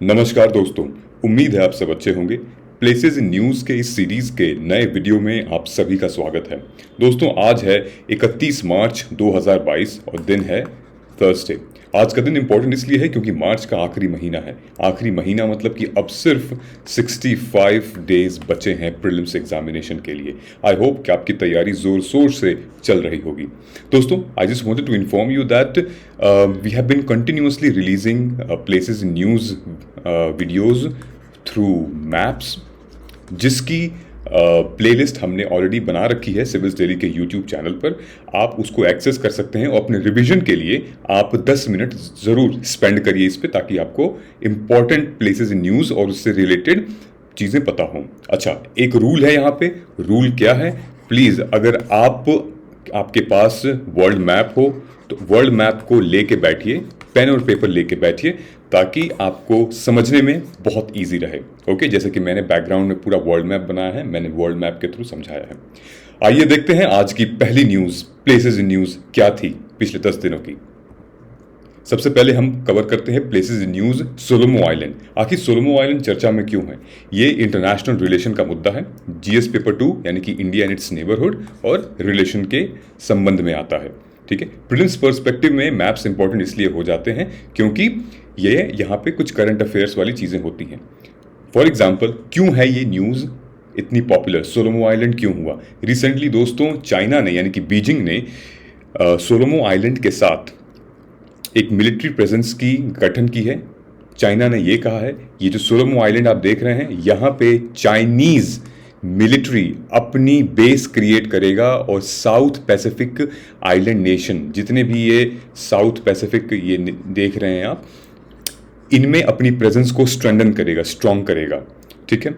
नमस्कार दोस्तों। उम्मीद है आप सब अच्छे होंगे। प्लेसेस इन न्यूज़ के इस सीरीज़ के नए वीडियो में आप सभी का स्वागत है। दोस्तों आज है 31 मार्च 2022 और दिन है थर्सडे। आज का दिन इंपॉर्टेंट इसलिए है क्योंकि मार्च का आखिरी महीना है। आखिरी महीना मतलब कि अब सिर्फ 65 डेज बचे हैं प्रीलिम्स एग्जामिनेशन के लिए। आई होप कि आपकी तैयारी जोर शोर से चल रही होगी। दोस्तों I just wanted to inform you that we have been continuously releasing places in news videos through maps, जिसकी प्लेलिस्ट हमने ऑलरेडी बना रखी है सिविल्स डेली के यूट्यूब चैनल पर। आप उसको एक्सेस कर सकते हैं और अपने रिवीजन के लिए आप 10 मिनट ज़रूर स्पेंड करिए इस पे, ताकि आपको इम्पॉर्टेंट प्लेसेस इन न्यूज़ और उससे रिलेटेड चीज़ें पता हों। अच्छा, एक रूल है यहाँ पे। रूल क्या है? प्लीज़ अगर आपके पास वर्ल्ड मैप हो तो वर्ल्ड मैप को लेके बैठिए, पेन और पेपर लेके बैठिए, ताकि आपको समझने में बहुत इजी रहे। ओके, जैसे कि मैंने बैकग्राउंड में पूरा वर्ल्ड मैप बनाया है, मैंने वर्ल्ड मैप के थ्रू समझाया है। आइए देखते हैं आज की पहली न्यूज़, प्लेसेस इन न्यूज़ क्या थी पिछले 10 दिनों की। सबसे पहले हम कवर करते हैं प्लेसेस इन न्यूज़ सोलोमो आइलैंड। आखिर सोलोमो आइलैंड चर्चा में क्यों है? ये इंटरनेशनल रिलेशन का मुद्दा है। जीएस पेपर 2 यानी कि इंडिया एंड इट्स नेबरहुड और रिलेशन के संबंध में आता है। ठीक है, प्रीलिम्स पर्सपेक्टिव में मैप्स इंपॉर्टेंट इसलिए हो जाते हैं क्योंकि ये यहाँ पे कुछ करंट अफेयर्स वाली चीज़ें होती हैं। फॉर एग्जाम्पल, क्यों है ये न्यूज़ इतनी पॉपुलर? सोलोमो आइलैंड क्यों हुआ? रिसेंटली दोस्तों चाइना ने यानी कि बीजिंग ने सोलोमो आइलैंड के साथ एक मिलिट्री प्रेजेंस की गठन की है। चाइना ने ये कहा है, ये जो सोलोमो आइलैंड आप देख रहे हैं, यहाँ पे चाइनीज़ मिलिट्री अपनी बेस क्रिएट करेगा और साउथ पैसिफिक आइलैंड नेशन, जितने भी ये साउथ पैसिफिक ये देख रहे हैं आप, इनमें अपनी प्रेजेंस को स्ट्रेंथन करेगा, स्ट्रॉन्ग करेगा। ठीक है,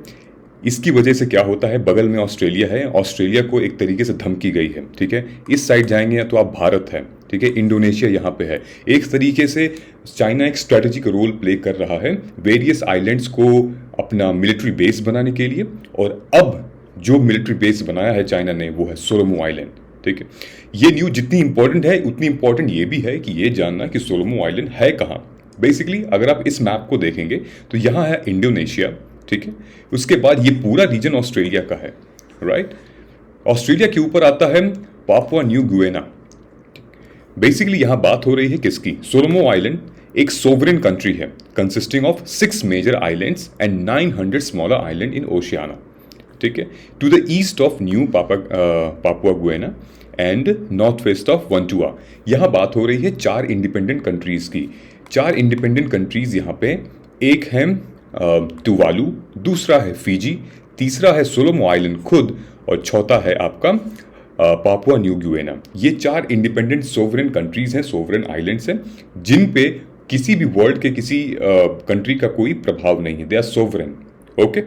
इसकी वजह से क्या होता है, बगल में ऑस्ट्रेलिया है, ऑस्ट्रेलिया को एक तरीके से धमकी गई है। ठीक है, इस साइड जाएंगे तो आप भारत है। ठीक है, इंडोनेशिया यहाँ पे है। एक तरीके से चाइना एक स्ट्रेटेजिक रोल प्ले कर रहा है वेरियस आइलैंड्स को अपना मिलिट्री बेस बनाने के लिए। और अब जो मिलिट्री बेस बनाया है चाइना ने वो है सोलोमो आइलैंड। ठीक है, ये न्यूज़ जितनी इंपॉर्टेंट है उतनी इंपॉर्टेंट ये भी है कि ये जानना कि सोलोमो आइलैंड है कहाँ। बेसिकली अगर आप इस मैप को देखेंगे तो यहाँ है इंडोनेशिया। ठीक है, उसके बाद ये पूरा रीजन ऑस्ट्रेलिया का है। राइट, ऑस्ट्रेलिया के ऊपर आता है पापुआ न्यू गिनिया। बेसिकली यहां बात हो रही है किसकी? सोलोमो आइलैंड एक सोवरेन कंट्री है consisting of 6 major islands and 900 smaller island in Oceania. ठीक है, to the east of new Papua Guinea and north west of Vanuatu. यहां बात हो रही है 4 इंडिपेंडेंट कंट्रीज की। 4 इंडिपेंडेंट कंट्रीज यहाँ पे, एक है टुवालू, दूसरा है फिजी, तीसरा है सोलोमो आइलैंड खुद, और चौथा है आपका पापुआ न्यू गिनिया। ये 4 इंडिपेंडेंट सोवरेन कंट्रीज हैं, सोवरेन आइलैंड्स हैं, जिन पे किसी भी वर्ल्ड के किसी कंट्री का कोई प्रभाव नहीं है। They are sovereign. ओके,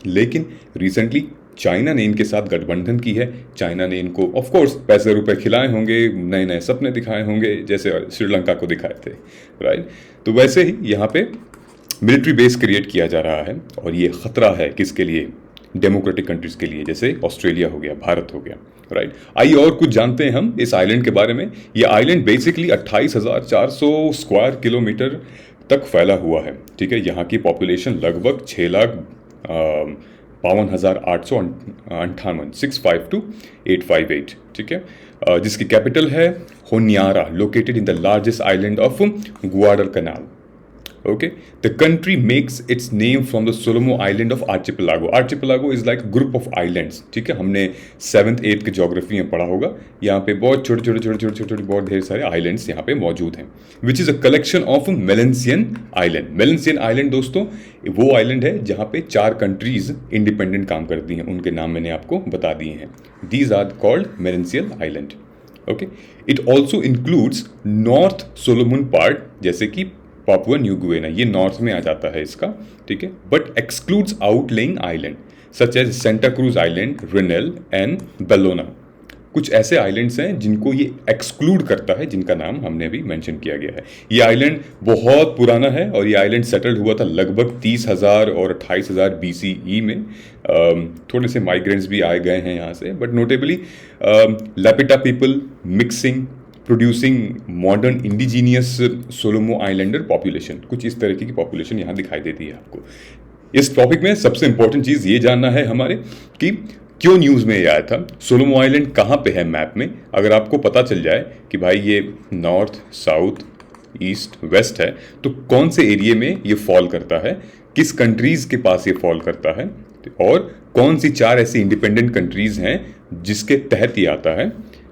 लेकिन रिसेंटली चाइना ने इनके साथ गठबंधन की है। चाइना ने इनको ऑफ कोर्स पैसे रुपए खिलाए होंगे, नए नए सपने दिखाए होंगे, जैसे श्रीलंका को दिखाए थे। राइट, तो वैसे ही यहाँ पे मिलिट्री बेस क्रिएट किया जा रहा है और ये खतरा है किसके लिए? डेमोक्रेटिक कंट्रीज के लिए, जैसे ऑस्ट्रेलिया हो गया, भारत हो गया। राइट, आइए और कुछ जानते हैं हम इस आइलैंड के बारे में। ये आइलैंड बेसिकली 28,400 स्क्वायर किलोमीटर तक फैला हुआ है। ठीक है, यहाँ की पॉपुलेशन लगभग 6,52,858, 652,858। ठीक है, जिसकी कैपिटल है Honiara, located in the largest island of Guadalcanal. Okay, the country makes its name from the Solomon Island of Archipelago. Archipelago is like group of islands. ठीक है, हमने 7th 8th के geography में पढ़ा होगा। यहाँ पे बहुत छोटे छोटे छोटे छोटे छोटे बहुत ढेर सारे आइलैंड्स यहाँ पे मौजूद हैं, which is a collection of Melanesian island. Melanesian island दोस्तों वो आइलैंड है जहाँ पे 4 कंट्रीज इंडिपेंडेंट काम करती हैं, उनके नाम मैंने आपको बता दिए हैं। These are called Melanesian island. Okay, it also includes north Solomon part, जैसे कि पापुआ न्यू गिनिया, ये नॉर्थ में आ जाता है इसका। ठीक है, but excludes outlying island such as Santa Cruz island, Rennell and Bellona. कुछ ऐसे आइलैंड्स हैं जिनको ये एक्सक्लूड करता है, जिनका नाम हमने अभी मेंशन किया गया है। ये आइलैंड बहुत पुराना है और ये आइलैंड सेटल्ड हुआ था लगभग 30,000 और 28,000 BCE में। थोड़े से माइग्रेंट्स भी आए गए हैं यहाँ से, but notably Lapita people mixing producing modern indigenous Solomon islander population. कुछ इस तरीके की पॉपुलेशन यहाँ दिखाई देती है आपको। इस टॉपिक में सबसे इंपॉर्टेंट चीज़ ये जानना है हमारे कि क्यों न्यूज़ में ये आया था, सोलोमो आइलैंड कहाँ पे है मैप में। अगर आपको पता चल जाए कि भाई ये नॉर्थ, साउथ, ईस्ट, वेस्ट है, तो कौन से एरिया में ये फॉल करता है, किस कंट्रीज़ के पास ये फॉल करता है, और कौन सी 4 ऐसी इंडिपेंडेंट कंट्रीज़ हैं जिसके तहत ये आता है,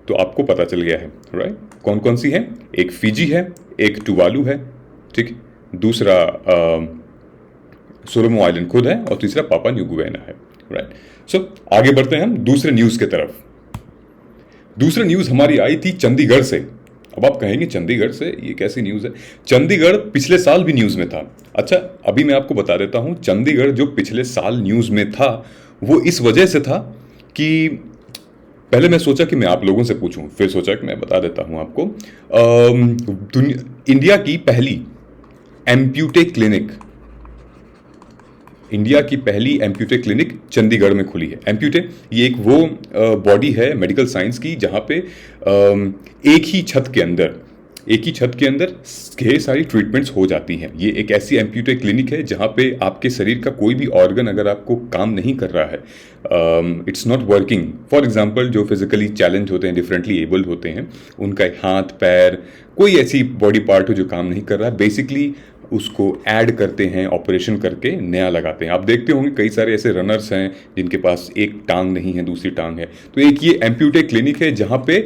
तो आपको पता चल गया है, राइट। कौन कौन सी है? एक फिजी है, एक टुवालू है, ठीक, दूसरा सोलोमो आइलैंड खुद है, और तीसरा पापा न्यू गिनिया है, राइट। सो आगे बढ़ते हैं हम दूसरे न्यूज़ के तरफ। दूसरा न्यूज़ हमारी आई थी चंडीगढ़ से। अब आप कहेंगे चंडीगढ़ से ये कैसी न्यूज़ है? चंडीगढ़ पिछले साल भी न्यूज़ में था। अच्छा, अभी मैं आपको बता देता हूँ, चंडीगढ़ जो पिछले साल न्यूज़ में था वो इस वजह से था कि पहले मैं सोचा कि मैं आप लोगों से पूछूं, फिर सोचा कि मैं बता देता हूं आपको। इंडिया की पहली एम्प्यूटे क्लिनिक, इंडिया की पहली एम्प्यूटे क्लिनिक चंडीगढ़ में खुली है। एम्प्यूटे ये एक वो बॉडी है मेडिकल साइंस की जहां पे एक ही छत के अंदर ढेर सारी ट्रीटमेंट्स हो जाती हैं। ये एक ऐसी एम्प्यूटे क्लिनिक है जहाँ पे आपके शरीर का कोई भी ऑर्गन अगर आपको काम नहीं कर रहा है, it's not working, for example जो फिजिकली चैलेंज होते हैं, डिफरेंटली एबल्ड होते हैं, उनका हाथ पैर कोई ऐसी बॉडी पार्ट हो जो काम नहीं कर रहा है, बेसिकली उसको ऐड करते हैं, ऑपरेशन करके नया लगाते हैं। आप देखते होंगे कई सारे ऐसे रनर्स हैं जिनके पास एक टांग नहीं है, दूसरी टांग है। तो एक ये एम्प्यूटे क्लिनिक है जहाँ पे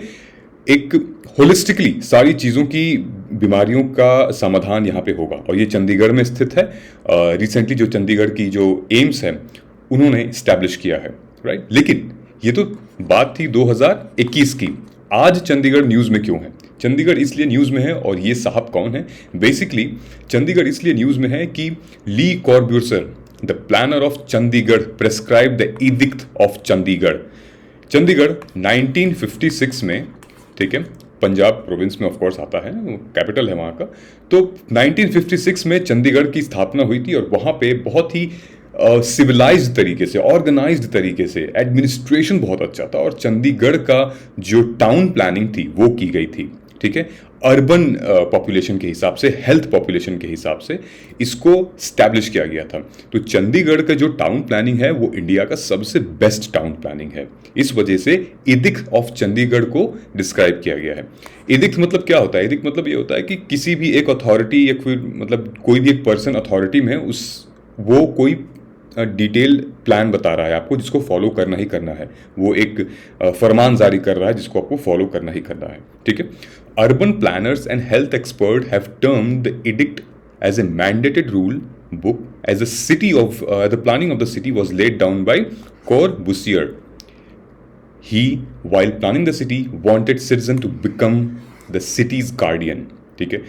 एक होलिस्टिकली सारी चीज़ों की बीमारियों का समाधान यहाँ पे होगा, और ये चंडीगढ़ में स्थित है। रिसेंटली जो चंडीगढ़ की जो एम्स है उन्होंने इस्टेब्लिश किया है, राइट। लेकिन ये तो बात थी 2021 की। आज चंडीगढ़ न्यूज़ में क्यों है? चंडीगढ़ इसलिए न्यूज़ में है, और ये साहब कौन है? बेसिकली चंडीगढ़ इसलिए न्यूज़ में है कि Le Corbusier, the planner of Chandigarh, prescribe the edict of Chandigarh. Chandigarh 1956 में, ठीक है, पंजाब प्रोविंस में ऑफ कोर्स आता है, कैपिटल है वहाँ का। तो 1956 में चंडीगढ़ की स्थापना हुई थी, और वहाँ पे बहुत ही सिविलाइज्ड तरीके से, ऑर्गेनाइज्ड तरीके से एडमिनिस्ट्रेशन बहुत अच्छा था, और चंडीगढ़ का जो टाउन प्लानिंग थी वो की गई थी, ठीक है, अर्बन पॉपुलेशन के हिसाब से, हेल्थ पॉपुलेशन के हिसाब से इसको स्टैब्लिश किया गया था। तो चंडीगढ़ का जो टाउन प्लानिंग है वो इंडिया का सबसे बेस्ट टाउन प्लानिंग है। इस वजह से एडिक्ट ऑफ चंडीगढ़ को डिस्क्राइब किया गया है। एडिक्ट मतलब क्या होता है? एडिक्ट मतलब ये होता है कि किसी भी एक अथॉरिटी या फिर मतलब कोई भी एक पर्सन अथॉरिटी में वो कोई डिटेल प्लान बता रहा है आपको जिसको फॉलो करना ही करना है, वो एक फरमान जारी कर रहा है जिसको आपको फॉलो करना ही करना है, ठीक है। Urban planners and health expert have termed the edict as a mandated rule book as the planning of the city was laid down by Corbusier. He, while planning the city, wanted citizen to become the city's guardian, ठीक है।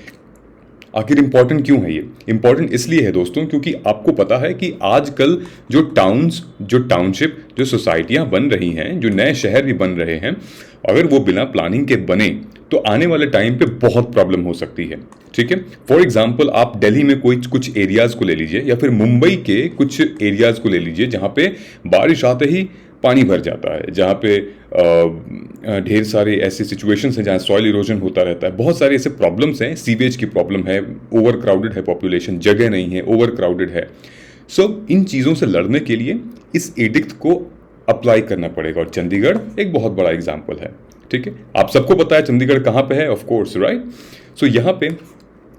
आखिर important क्यों है ये? Important इसलिए है दोस्तों क्योंकि आपको पता है कि आजकल जो टाउन्स, जो टाउनशिप, जो सोसाइटियां बन रही हैं, जो नए शहर भी बन रहे हैं, अगर वो बिना प्लानिंग के बने तो आने वाले टाइम पे बहुत प्रॉब्लम हो सकती है, ठीक है। फॉर एग्जांपल आप दिल्ली में कोई कुछ एरियाज को ले लीजिए, या फिर मुंबई के कुछ एरियाज को ले लीजिए जहाँ पे बारिश आते ही पानी भर जाता है, जहाँ पे ढेर सारे ऐसे सिचुएशंस हैं जहाँ सॉइल इरोजन होता रहता है, बहुत सारे ऐसे प्रॉब्लम्स हैं, सीवेज की प्रॉब्लम है, ओवर क्राउडेड है पॉपुलेशन, जगह नहीं है, ओवर क्राउडेड है। सो इन चीज़ों से लड़ने के लिए इस एडिक्ट को अप्लाई करना पड़ेगा, और चंडीगढ़ एक बहुत बड़ा एग्जाम्पल है, ठीक है। आप सबको पता है चंडीगढ़ कहाँ पे है, ऑफ कोर्स, राइट। सो यहाँ पे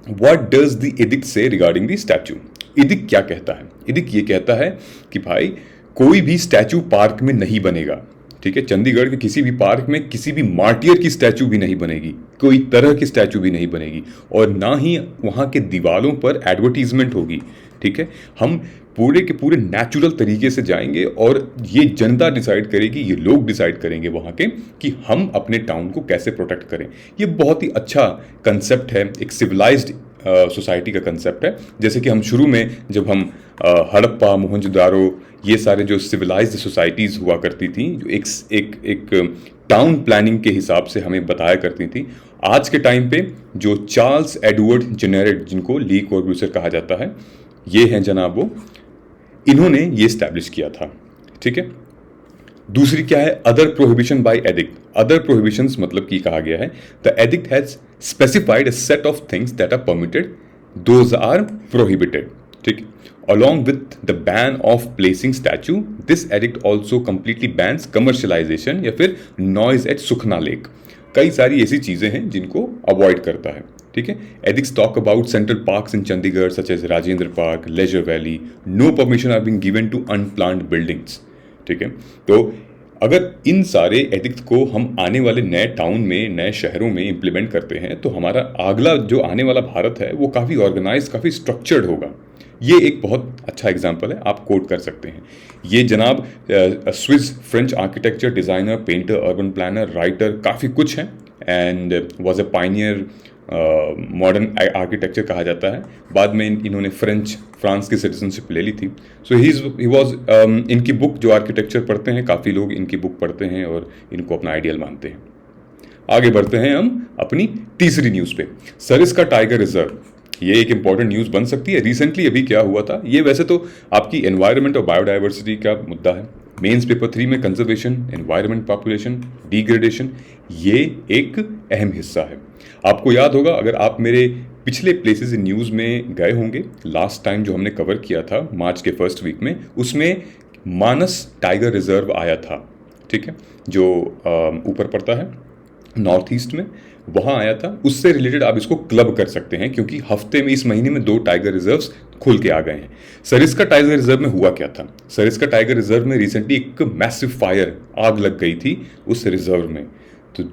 व्हाट डज द एडिक्ट से रिगार्डिंग द स्टैचू? एडिक्ट क्या कहता है? एडिक्ट ये कहता है कि भाई कोई भी स्टैचू पार्क में नहीं बनेगा, ठीक है। चंडीगढ़ के किसी भी पार्क में किसी भी मार्टियर की स्टैचू भी नहीं बनेगी, कोई तरह की स्टैचू भी नहीं बनेगी, और ना ही वहाँ के दीवारों पर एडवर्टीजमेंट होगी, ठीक है। हम पूरे के पूरे नेचुरल तरीके से जाएंगे, और ये जनता डिसाइड करेगी, ये लोग डिसाइड करेंगे वहाँ के कि हम अपने टाउन को कैसे प्रोटेक्ट करें। ये बहुत ही अच्छा कंसेप्ट है, एक सिविलाइज्ड सोसाइटी का कंसेप्ट है। जैसे कि हम शुरू में जब हम हड़प्पा, मोहनजोदारो, ये सारे जो सिविलाइज्ड सोसाइटीज़ हुआ करती थी, जो एक टाउन प्लानिंग के हिसाब से हमें बताया करती थी, आज के टाइम पे जो चार्ल्स एडवर्ड जेनेरेट, जिनको ली कॉर्ब्यूसियर कहा जाता है, ये हैं जनाब वो, इन्होंने ये इस्टेब्लिश किया था, ठीक है। दूसरी क्या है, other prohibition by edict. Other prohibitions मतलब कि कहा गया है the edict has specified a set of things that are permitted, those are prohibited. ठीक, along with the ban of placing statue, this edict also completely bans commercialization या फिर noise at Sukhna lake. कई सारी ऐसी चीजें हैं जिनको avoid करता है। ठीक है, addicts talk about central parks in Chandigarh such as Rajendra Park, Leisure Valley, no permission are being given to unplanned buildings. ठीक है, तो अगर इन सारे एडिक्ट को हम आने वाले नए टाउन में, नए शहरों में इम्प्लीमेंट करते हैं तो हमारा अगला जो आने वाला भारत है वो काफ़ी ऑर्गेनाइज, काफ़ी स्ट्रक्चर्ड होगा। ये एक बहुत अच्छा एग्जाम्पल है, आप कोट कर सकते हैं। ये जनाब Swiss French architecture designer, painter, urban planner, writer, काफ़ी कुछ है and was a pioneer modern architecture कहा जाता है। बाद में इन्होंने फ्रांस की सिटीजनशिप ले ली थी। सो ही वॉज इनकी बुक, जो आर्किटेक्चर पढ़ते हैं, काफ़ी लोग इनकी बुक पढ़ते हैं और इनको अपना आइडियल मानते हैं। आगे बढ़ते हैं हम अपनी तीसरी न्यूज़ पे, सरिस्का टाइगर रिजर्व। ये एक इंपॉर्टेंट न्यूज़ बन सकती है। रिसेंटली अभी क्या हुआ था, ये वैसे तो आपकी एनवायरनमेंट और बायोडाइवर्सिटी का मुद्दा है। मेंस पेपर 3 में कंजर्वेशन, एनवायरनमेंट, पॉपुलेशन, डिग्रेडेशन, ये एक अहम हिस्सा है। आपको याद होगा, अगर आप मेरे पिछले प्लेसेस इन न्यूज़ में गए होंगे, लास्ट टाइम जो हमने कवर किया था मार्च के फर्स्ट वीक में, उसमें मानस टाइगर रिजर्व आया था। ठीक है, जो ऊपर पड़ता है नॉर्थ ईस्ट में, वहाँ आया था। उससे रिलेटेड आप इसको क्लब कर सकते हैं क्योंकि हफ्ते में, इस महीने में 2 टाइगर रिजर्व्स खुल के आ गए हैं। सरिस्का टाइगर रिजर्व में हुआ क्या था, सरिस्का टाइगर रिजर्व में रिसेंटली एक मैसिव फायर, आग लग गई थी उस रिजर्व में। तो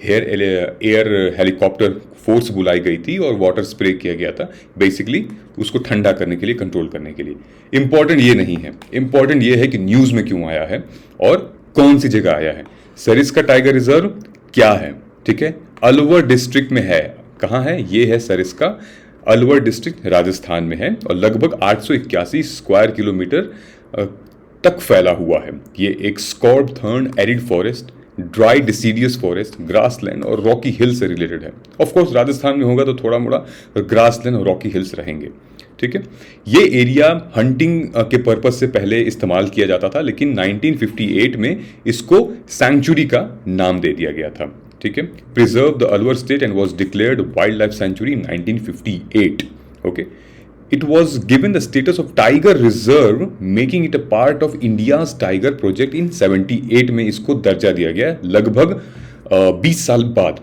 एयर हेलीकॉप्टर फोर्स बुलाई गई थी और वाटर स्प्रे किया गया था, बेसिकली उसको ठंडा करने के लिए, कंट्रोल करने के लिए। इंपॉर्टेंट ये नहीं है, इंपॉर्टेंट ये है कि न्यूज़ में क्यों आया है और कौन सी जगह आया है। सरिस्का टाइगर रिजर्व क्या है, ठीक है, अलवर डिस्ट्रिक्ट में है। कहाँ है, ये है सरिस्का, अलवर डिस्ट्रिक्ट राजस्थान में है और लगभग 881 स्क्वायर किलोमीटर तक फैला हुआ है। ये एक scrub thorn arid forest, dry deciduous forest, grassland और रॉकी हिल से रिलेटेड है। ऑफ कोर्स राजस्थान में होगा तो थोड़ा मोड़ा ग्रासलैंड और रॉकी हिल्स रहेंगे। ठीक है, ये एरिया हंटिंग के पर्पज से पहले इस्तेमाल किया जाता था, लेकिन 1958 में इसको सैंक्चुरी का नाम दे दिया गया था। ठीक है, preserve the Alwar state and was declared wild life sanctuary in 1958। Okay, it was given the status of tiger reserve, making it a part of India's tiger project in 78 में इसको दर्जा दिया गया, लगभग 20 साल बाद।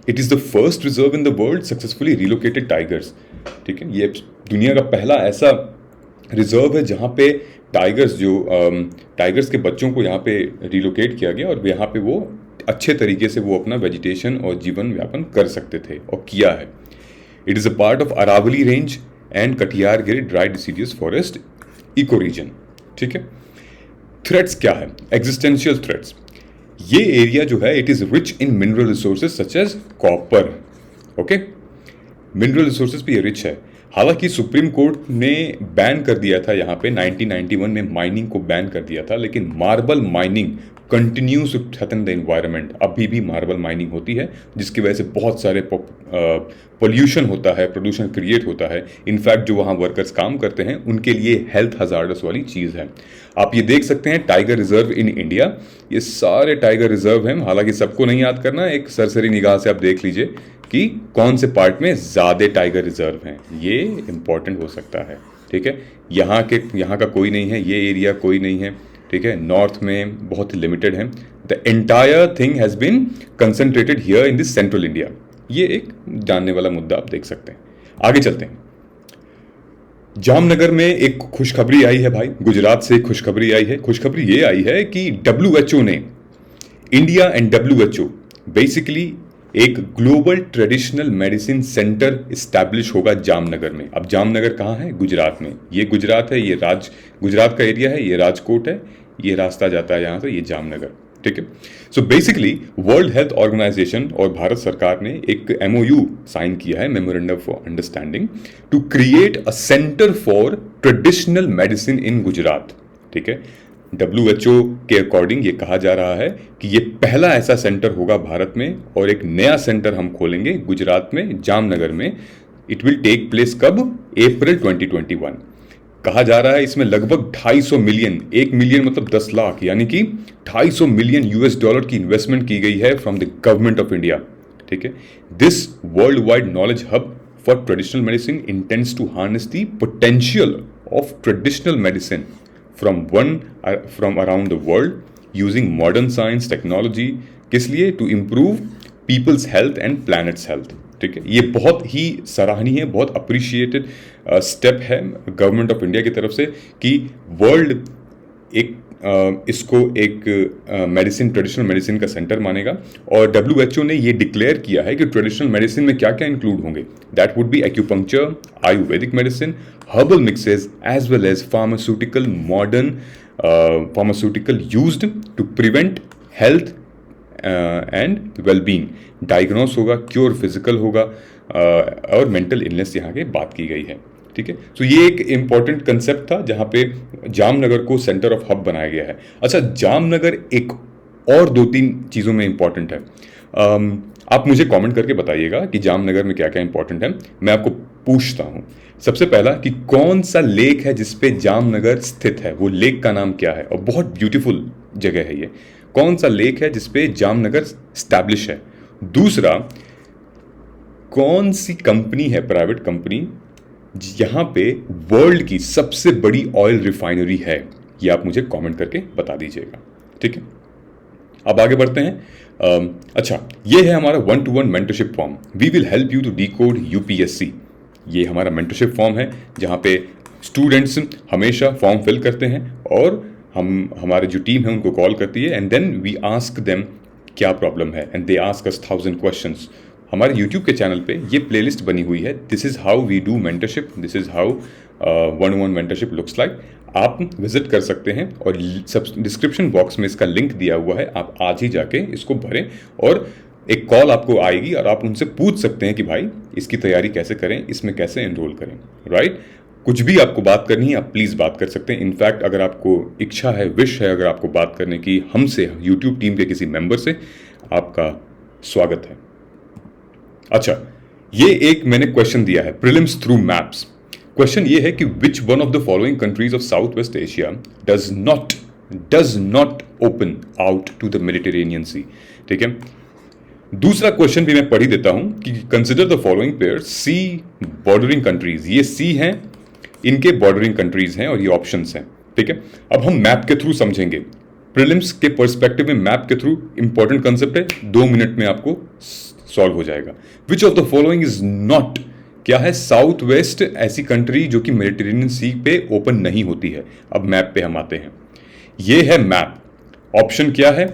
It is the first reserve in the world successfully relocated tigers। ठीक है, ये दुनिया का पहला ऐसा रिजर्व है जहाँ पे टाइगर्स, जो टाइगर्स के बच्चों को यहाँ पे रिलोकेट किया गया और यहाँ पे वो अच्छे तरीके से वो अपना वेजिटेशन और जीवन व्यापन कर सकते थे और किया है। It is a part of Aravali range and Kathiawar dry deciduous forest ecoregion। ठीक है, थ्रेट्स क्या है, एग्जिस्टेंशियल थ्रेट्स। ये एरिया जो है, it is rich in mineral resources such as copper. Okay, mineral resources भी ये रिच है। हालांकि सुप्रीम कोर्ट ने बैन कर दिया था यहाँ पे 1991 में, माइनिंग को बैन कर दिया था, लेकिन marble mining continues to threaten the environment. अभी भी मार्बल माइनिंग होती है जिसकी वजह से बहुत सारे पोल्यूशन होता है, प्रदूषण क्रिएट होता है। इनफैक्ट जो वहाँ वर्कर्स काम करते हैं उनके लिए हेल्थ हजार्डस वाली चीज़ है। आप ये देख सकते हैं टाइगर रिजर्व इन इंडिया, ये सारे टाइगर रिजर्व हैं। हालांकि सबको नहीं याद करना, एक सरसरी निगाह से आप देख लीजिए कि कौन से पार्ट में ज़्यादा टाइगर रिजर्व हैं, ये इंपॉर्टेंट हो सकता है। ठीक है, यहाँ का कोई नहीं है, ये एरिया कोई नहीं है। ठीक है, नॉर्थ में बहुत लिमिटेड है। The entire thing has been concentrated here in this central India. ये एक जानने वाला मुद्दा आप देख सकते हैं। आगे चलते हैं, जामनगर में एक खुशखबरी आई है भाई, गुजरात से एक खुशखबरी आई है। खुशखबरी ये आई है कि WHO ने, इंडिया एंड WHO बेसिकली एक global traditional medicine centre establish होगा जामनगर में। अब जामनगर कहाँ है, गुजरात में। ये गुजरात है, ये गुजरात का एरिया है, ये राजकोट है, ये रास्ता जाता है यहाँ से, ये जामनगर। ठीक है, so basically World Health Organization और भारत सरकार ने एक MOU साइन किया है, memorandum for understanding, to create a centre for traditional medicine in Gujarat. ठीक है, WHO के अकॉर्डिंग ये कहा जा रहा है कि ये पहला ऐसा सेंटर होगा भारत में, और एक नया सेंटर हम खोलेंगे गुजरात में, जामनगर में। इट विल टेक प्लेस कब, अप्रैल 2021। कहा जा रहा है इसमें लगभग 250 मिलियन, 1 मिलियन मतलब 10 लाख, यानी कि 250 मिलियन यूएस डॉलर की इन्वेस्टमेंट की गई है from the government of India. ठीक है, this world wide knowledge hub for traditional medicine intends to harness the potential of traditional medicine from around the world using modern science technology. किस लिए? To improve people's health and planet's health. ठीक है, ये बहुत ही सराहनीय है, बहुत अप्रिशिएटेड स्टेप है गवर्नमेंट ऑफ इंडिया की तरफ से कि वर्ल्ड एक इसको एक मेडिसिन, ट्रेडिशनल मेडिसिन का सेंटर मानेगा। और WHO ने ये डिक्लेयर किया है कि ट्रेडिशनल मेडिसिन में क्या क्या इंक्लूड होंगे। That would be acupuncture, ayurvedic medicine, herbal mixes as well as pharmaceutical, modern pharmaceutical used to prevent health and wellbeing. Diagnose होगा, क्योर फिजिकल होगा और मेंटल इलनेस यहाँ के बात की गई है। ठीक है, तो ये एक इम्पॉर्टेंट कंसेप्ट था जहाँ पे जामनगर को सेंटर ऑफ हब बनाया गया है। अच्छा, जामनगर एक और 2-3 चीज़ों में इम्पॉर्टेंट है। आप मुझे कमेंट करके बताइएगा कि जामनगर में क्या क्या इंपॉर्टेंट है। मैं आपको पूछता हूँ सबसे पहला कि कौन सा लेक है जिसपे जामनगर स्थित है, वो लेक का नाम क्या है? और बहुत ब्यूटीफुल जगह है ये। कौन सा लेक है जिसपे जामनगर स्टैब्लिश है? दूसरा, कौन सी कंपनी है, प्राइवेट कंपनी, यहां पे वर्ल्ड की सबसे बड़ी ऑयल रिफाइनरी है? ये आप मुझे कमेंट करके बता दीजिएगा। ठीक है, अब आगे बढ़ते हैं। अच्छा, ये है हमारा 1-to-1 mentorship form. We will help you to decode UPSC. ये हमारा मेंटरशिप फॉर्म है जहां पे स्टूडेंट्स हमेशा फॉर्म फिल करते हैं और हमारे जो टीम है उनको कॉल करती है and then we ask them क्या प्रॉब्लम है and they ask us 1000 questions. हमारे YouTube के चैनल पे ये प्लेलिस्ट बनी हुई है, this is how we do mentorship, this is how 1-on-1 mentorship looks like. आप विजिट कर सकते हैं और सब डिस्क्रिप्शन बॉक्स में इसका लिंक दिया हुआ है, आप आज ही जाके इसको भरें और एक कॉल आपको आएगी और आप उनसे पूछ सकते हैं कि भाई इसकी तैयारी कैसे करें, इसमें कैसे एनरोल करें। राइट, कुछ भी आपको बात करनी है आप प्लीज़ बात कर सकते हैं। इनफैक्ट अगर आपको इच्छा है, विश है अगर आपको बात करने की हमसे, यूट्यूब टीम के किसी मेंबर से, आपका स्वागत है। अच्छा, ये एक मैंने क्वेश्चन दिया है, प्रीलिम्स थ्रू मैप्स। क्वेश्चन ये है कि which one of the following countries of south west Asia does not open out to the Mediterranean sea. ठीक है, दूसरा क्वेश्चन भी मैं पढ़ ही देता हूं कि consider the following pairs sea bordering countries. ये सी हैं, इनके बॉर्डरिंग कंट्रीज हैं और ये ऑप्शंस हैं। ठीक है, अब हम मैप के थ्रू समझेंगे। प्रीलिम्स के पर्सपेक्टिव में मैप के थ्रू इंपॉर्टेंट कंसेप्ट है, 2 मिनट में आपको सॉल्व हो जाएगा। Which of the following is not, क्या है साउथ वेस्ट ऐसी कंट्री जो कि मेडिटेरेनियन सी पे ओपन नहीं होती है। अब मैप पे हम आते हैं, ये है मैप। ऑप्शन क्या है?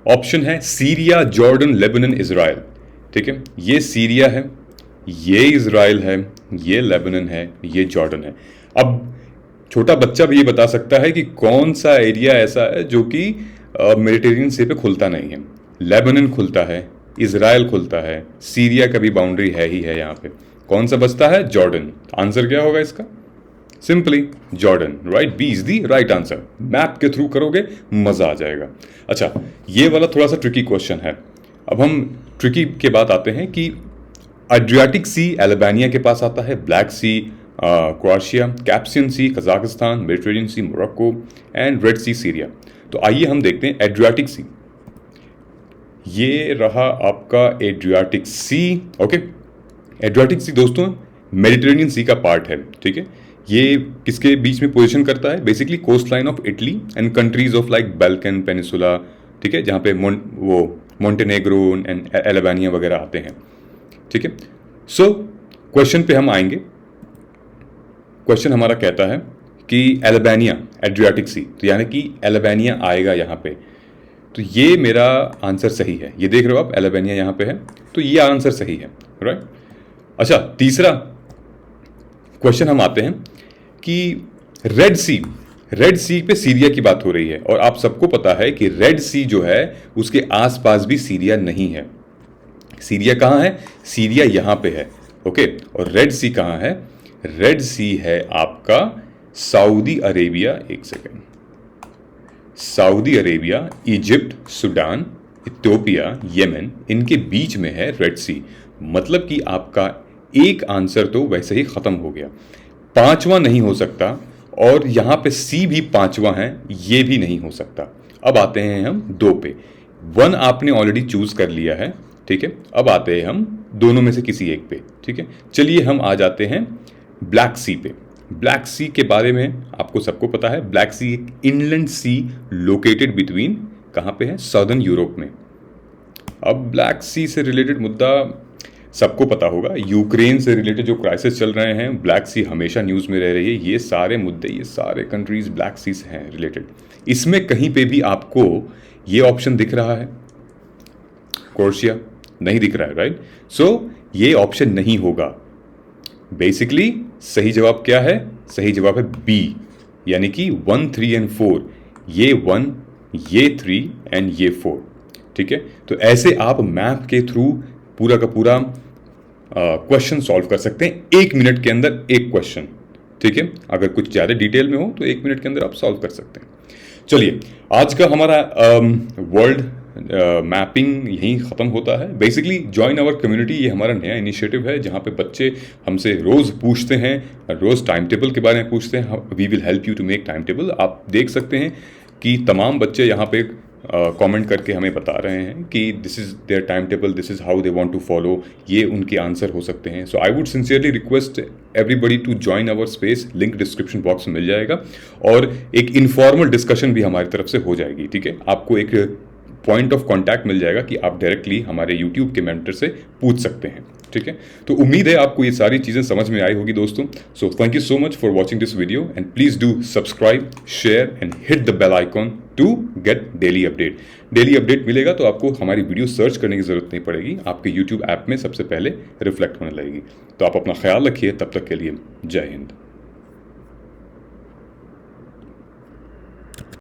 ऑप्शन है सीरिया, जॉर्डन, लेबनान, इजराइल। ठीक है, ये सीरिया है, ये इजराइल है, ये लेबनान है, ये जॉर्डन है। अब छोटा बच्चा भी ये बता सकता है कि कौन सा एरिया ऐसा है जो कि मेडिटेरेनियन सी पे खुलता नहीं है। लेबनान खुलता है, इजराइल खुलता है, सीरिया का भी बाउंड्री है ही है यहाँ पे। कौन सा बचता है? जॉर्डन। आंसर क्या होगा इसका? Simply Jordan. Right, B is the right answer. Map के थ्रू करोगे मजा आ जाएगा। अच्छा, ये वाला थोड़ा सा ट्रिकी क्वेश्चन है। अब हम ट्रिकी के बाद आते हैं कि एड्रियाटिक सी अल्बानिया के पास आता है, Black Sea Croatia, Caspian Sea Kazakhstan, Mediterranean Sea Morocco and Red Sea Syria. तो आइए हम देखते हैं एड्रियाटिक सी। ये रहा आपका एड्रियाटिक सी। ओके, एड्रियाटिक सी दोस्तों मेडिटेरेनियन सी का पार्ट है। ठीक है, ये किसके बीच में पोजीशन करता है? Basically coastline of Italy and countries of like Balkan peninsula. ठीक है, जहाँ पे वो मोंटेनेग्रो एंड अल्बानिया वगैरह आते हैं। ठीक है, सो क्वेश्चन पे हम आएंगे। क्वेश्चन हमारा कहता है कि अल्बानिया एड्रियाटिक सी, तो यानी कि अल्बानिया आएगा यहाँ पे। तो ये मेरा आंसर सही है। ये देख रहे हो आप, अल्बानिया यहाँ पे है, तो ये आंसर सही है। राइट। अच्छा, तीसरा क्वेश्चन हम आते हैं कि रेड सी पे सीरिया की बात हो रही है और आप सबको पता है कि रेड सी जो है उसके आसपास भी सीरिया नहीं है। सीरिया कहाँ है? सीरिया यहाँ पे है। ओके, और रेड सी कहाँ है? रेड सी है आपका सऊदी अरेबिया, एक second, Saudi Arabia, Egypt, Sudan, Ethiopia, Yemen, इनके बीच में है रेड सी। मतलब कि आपका एक आंसर तो वैसे ही खत्म हो गया, पांचवा नहीं हो सकता और यहाँ पे सी भी पांचवा है, ये भी नहीं हो सकता। अब आते हैं हम 2 पे। 1 आपने ऑलरेडी चूज कर लिया है, ठीक है। अब आते हैं हम दोनों में से किसी एक पे, ठीक है। चलिए हम आ जाते हैं ब्लैक सी पे। ब्लैक सी के बारे में आपको सबको पता है, ब्लैक सी एक इनलैंड सी लोकेटेड बिटवीन, कहाँ पे है, साउदर्न यूरोप में। अब ब्लैक सी से रिलेटेड मुद्दा सबको पता होगा, यूक्रेन से रिलेटेड जो क्राइसिस चल रहे हैं, ब्लैक सी हमेशा न्यूज़ में रह रही है। ये सारे मुद्दे, ये सारे कंट्रीज ब्लैक सी से हैं रिलेटेड। इसमें कहीं पे भी आपको ये ऑप्शन दिख रहा है, क्रोएशिया? नहीं दिख रहा है, राइट? सो ये ऑप्शन नहीं होगा। बेसिकली सही जवाब क्या है? सही जवाब है बी, यानी कि 1, 3 एंड 4। ये 1, ये 3 एंड ये 4, ठीक है। तो ऐसे आप मैप के थ्रू पूरा का पूरा क्वेश्चन सॉल्व कर सकते हैं 1 मिनट के अंदर, एक क्वेश्चन, ठीक है। अगर कुछ ज़्यादा डिटेल में हो तो 1 मिनट के अंदर आप सॉल्व कर सकते हैं। चलिए, आज का हमारा वर्ल्ड मैपिंग यहीं ख़त्म होता है। बेसिकली जॉइन आवर कम्युनिटी, ये हमारा नया इनिशिएटिव है जहाँ पे बच्चे हमसे रोज़ पूछते हैं, रोज़ टाइम टेबल के बारे में पूछते हैं। We will help you to make timetable. आप देख सकते हैं कि तमाम बच्चे यहाँ पे कमेंट करके हमें बता रहे हैं कि this is their time table, this is how they want to follow, ये उनके आंसर हो सकते हैं। So I would sincerely request everybody to join our space. Link description box में मिल जाएगा और एक इनफॉर्मल डिस्कशन भी हमारी तरफ से हो जाएगी, ठीक है। आपको एक पॉइंट ऑफ कॉन्टैक्ट मिल जाएगा कि आप डायरेक्टली हमारे यूट्यूब के मेंटर से पूछ सकते हैं, ठीक है। तो उम्मीद है आपको ये सारी चीज़ें समझ में आई होगी दोस्तों। So thank you so much for watching this video and please do subscribe, share and hit the bell icon to get daily update. Daily update मिलेगा तो आपको हमारी वीडियो सर्च करने की ज़रूरत नहीं पड़ेगी, आपके यूट्यूब ऐप में सबसे पहले रिफ्लेक्ट होने लगेगी। तो आप अपना ख्याल रखिए, तब तक के लिए जय हिंद।